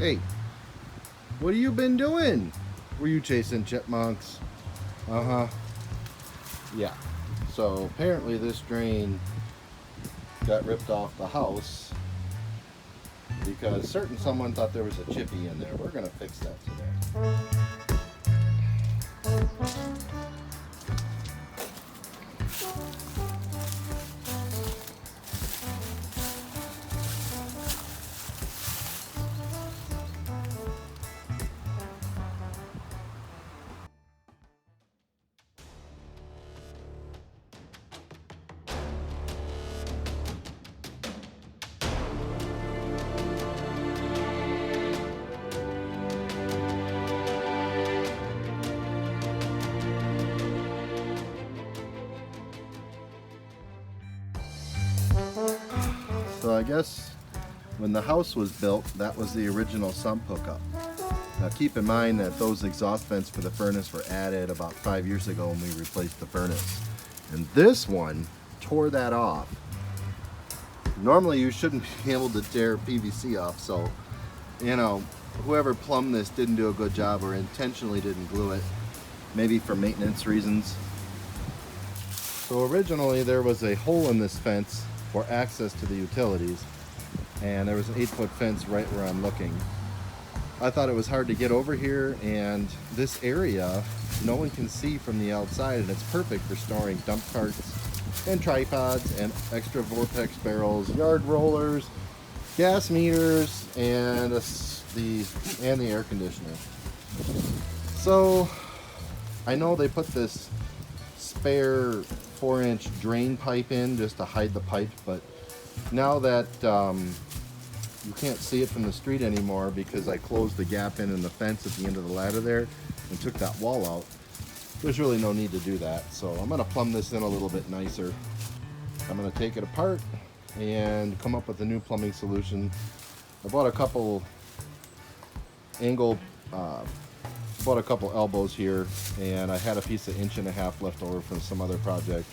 Hey, what have you been doing? Were you chasing chipmunks? Uh-huh. Yeah. So apparently this drain got ripped off the house because someone thought there was a chippy in there. We're gonna fix that today. So I guess when the house was built, that was the original sump hookup. Now keep in mind that those exhaust vents for the furnace were added about 5 years ago when we replaced the furnace. And this one tore that off. Normally you shouldn't be able to tear PVC off, so you know, whoever plumbed this didn't do a good job or intentionally didn't glue it, maybe for maintenance reasons. So originally there was a hole in this fence for access to the utilities, and there was an 8-foot fence right where I'm looking. I thought it was hard to get over here, and this area no one can see from the outside, and it's perfect for storing dump carts and tripods and extra vortex barrels, yard rollers, gas meters, and the air conditioner. So I know they put this spare 4-inch drain pipe in just to hide the pipe, but now that you can't see it from the street anymore because I closed the gap in the fence at the end of the ladder there and took that wall out, there's really no need to do that. So I'm going to plumb this in a little bit nicer. I'm going to take it apart and come up with a new plumbing solution. I bought a couple elbows here, and I had a piece of 1.5 inch left over from some other project,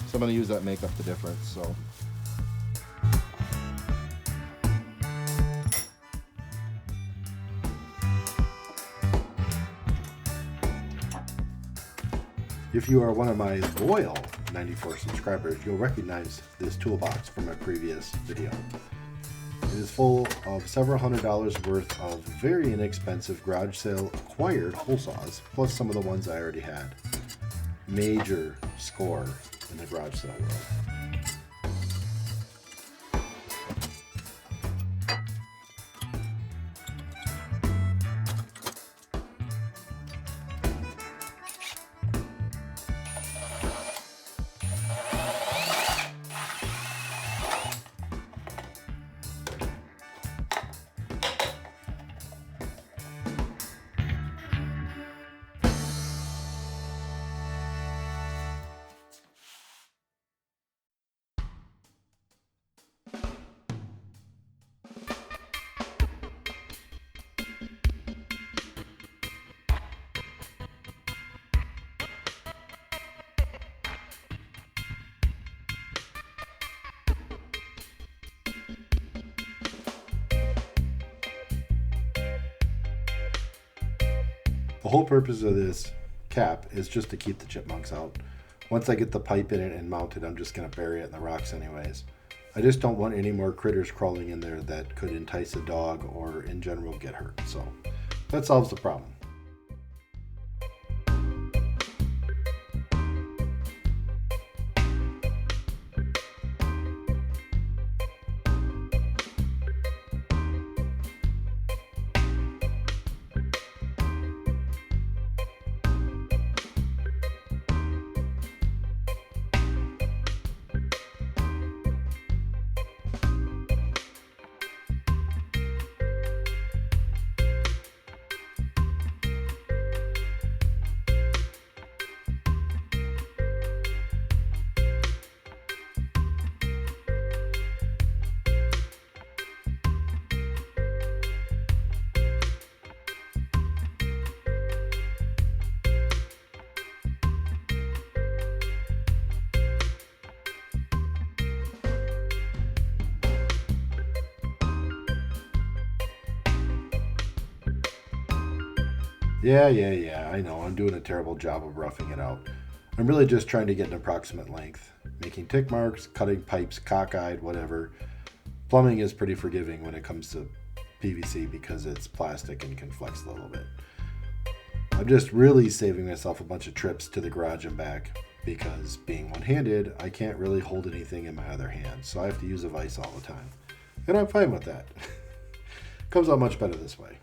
so I'm going to use that to make up the difference. So if you are one of my loyal 94 subscribers, you'll recognize this toolbox from a previous video. It is full of several $100s worth of very inexpensive garage sale acquired hole saws, plus some of the ones I already had. Major score in the garage sale world. The whole purpose of this cap is just to keep the chipmunks out. Once I get the pipe in it and mounted, I'm just going to bury it in the rocks anyways. I just don't want any more critters crawling in there that could entice a dog or in general get hurt. So that solves the problem. Yeah, I know. I'm doing a terrible job of roughing it out. I'm really just trying to get an approximate length. Making tick marks, cutting pipes cockeyed, whatever. Plumbing is pretty forgiving when it comes to PVC because it's plastic and can flex a little bit. I'm just really saving myself a bunch of trips to the garage and back because being one-handed, I can't really hold anything in my other hand, so I have to use a vise all the time. And I'm fine with that. Comes out much better this way.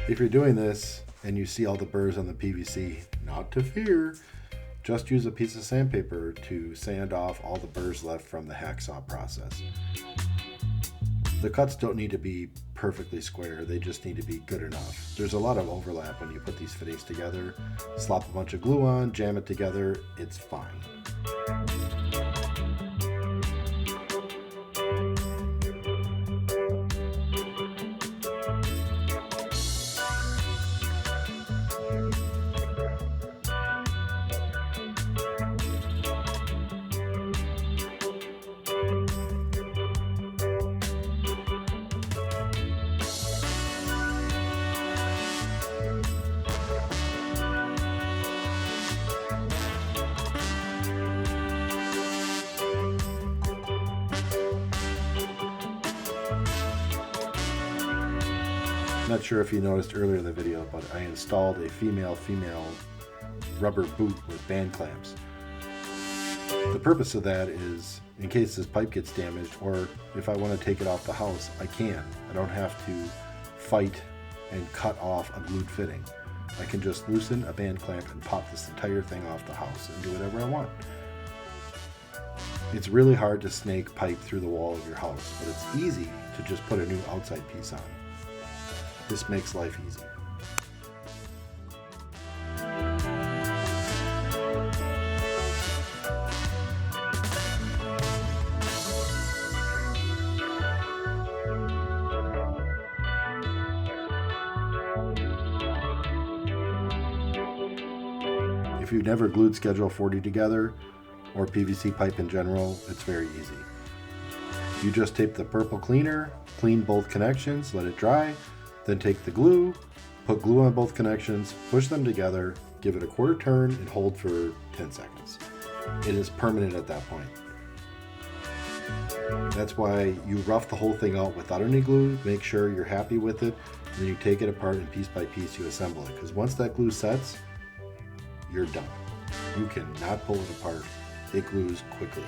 If you're doing this and you see all the burrs on the PVC, not to fear, just use a piece of sandpaper to sand off all the burrs left from the hacksaw process. The cuts don't need to be perfectly square, they just need to be good enough. There's a lot of overlap when you put these fittings together. Slap a bunch of glue on, jam it together, it's fine. Not sure if you noticed earlier in the video, but I installed a female rubber boot with band clamps. The purpose of that is in case this pipe gets damaged, or if I want to take it off the house, I can. I don't have to fight and cut off a glued fitting. I can just loosen a band clamp and pop this entire thing off the house and do whatever I want. It's really hard to snake pipe through the wall of your house, but it's easy to just put a new outside piece on. This makes life easy. If you've never glued Schedule 40 together, or PVC pipe in general, it's very easy. You just tape the purple cleaner, clean both connections, let it dry, then take the glue, put glue on both connections, push them together, give it a quarter turn, and hold for 10 seconds. It is permanent at that point. That's why you rough the whole thing out without any glue, make sure you're happy with it, and then you take it apart and piece by piece you assemble it. Because once that glue sets, you're done. You cannot pull it apart. It glues quickly.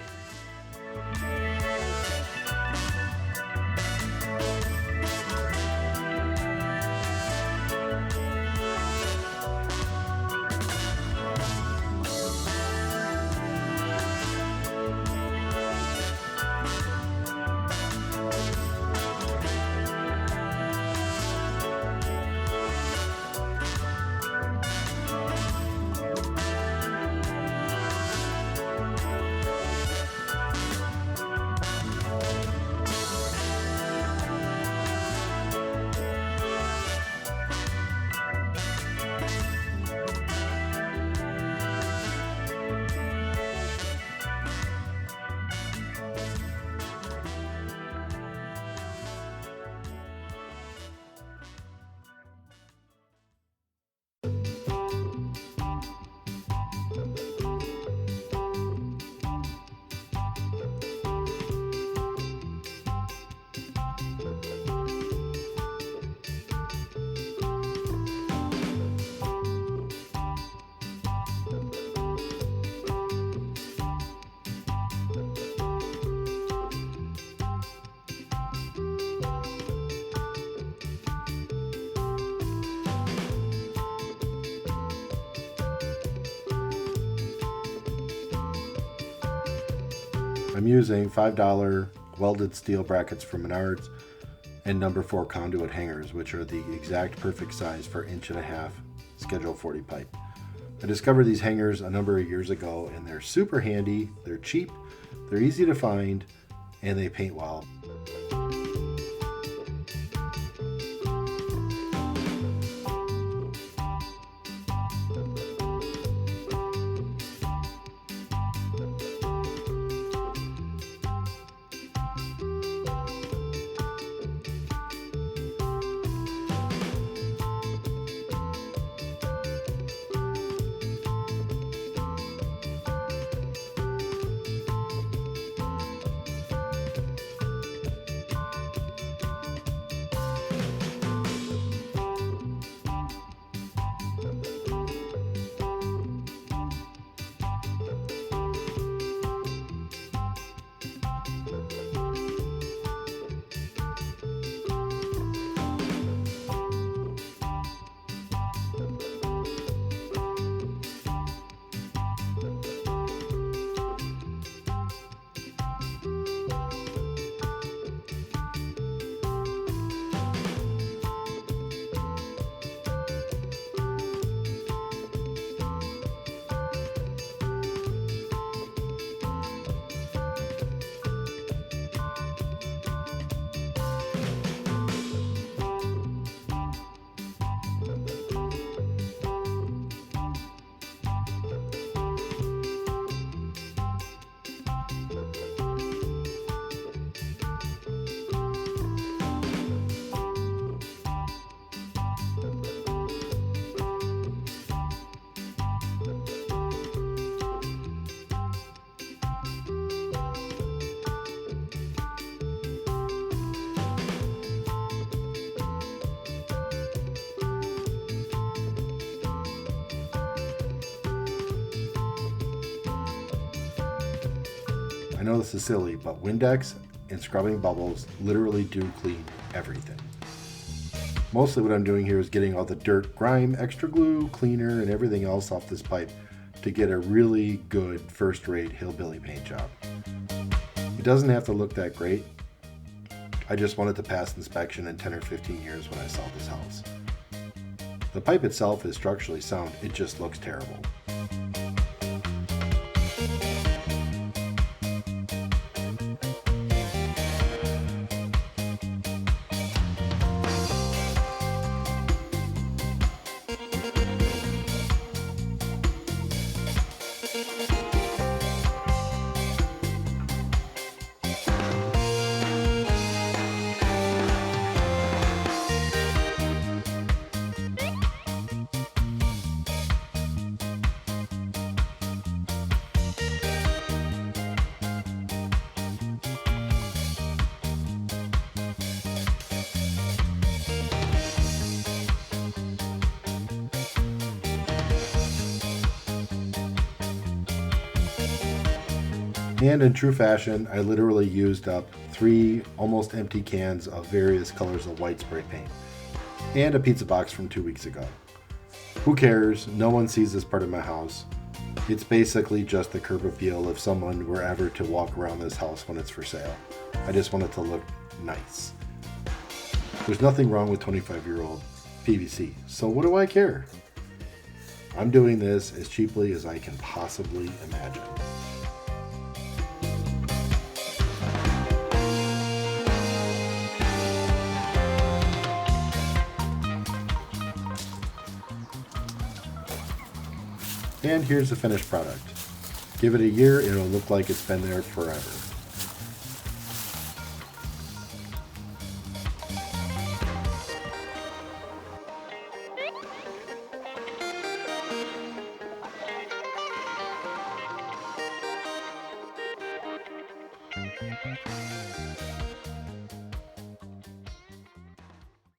I'm using $5 welded steel brackets from Menards and number 4 conduit hangers, which are the exact perfect size for 1.5" Schedule 40 pipe. I discovered these hangers a number of years ago, and they're super handy, they're cheap, they're easy to find, and they paint well. I know this is silly, but Windex and scrubbing bubbles literally do clean everything. Mostly what I'm doing here is getting all the dirt, grime, extra glue, cleaner, and everything else off this pipe to get a really good first-rate hillbilly paint job. It doesn't have to look that great. I just want it to pass inspection in 10 or 15 years when I sell this house. The pipe itself is structurally sound, it just looks terrible. And in true fashion, I literally used up 3 almost empty cans of various colors of white spray paint and a pizza box from 2 weeks ago. Who cares? No one sees this part of my house. It's basically just the curb appeal if someone were ever to walk around this house when it's for sale. I just want it to look nice. There's nothing wrong with 25-year-old PVC, so what do I care? I'm doing this as cheaply as I can possibly imagine. And here's the finished product. Give it a year, it'll look like it's been there forever.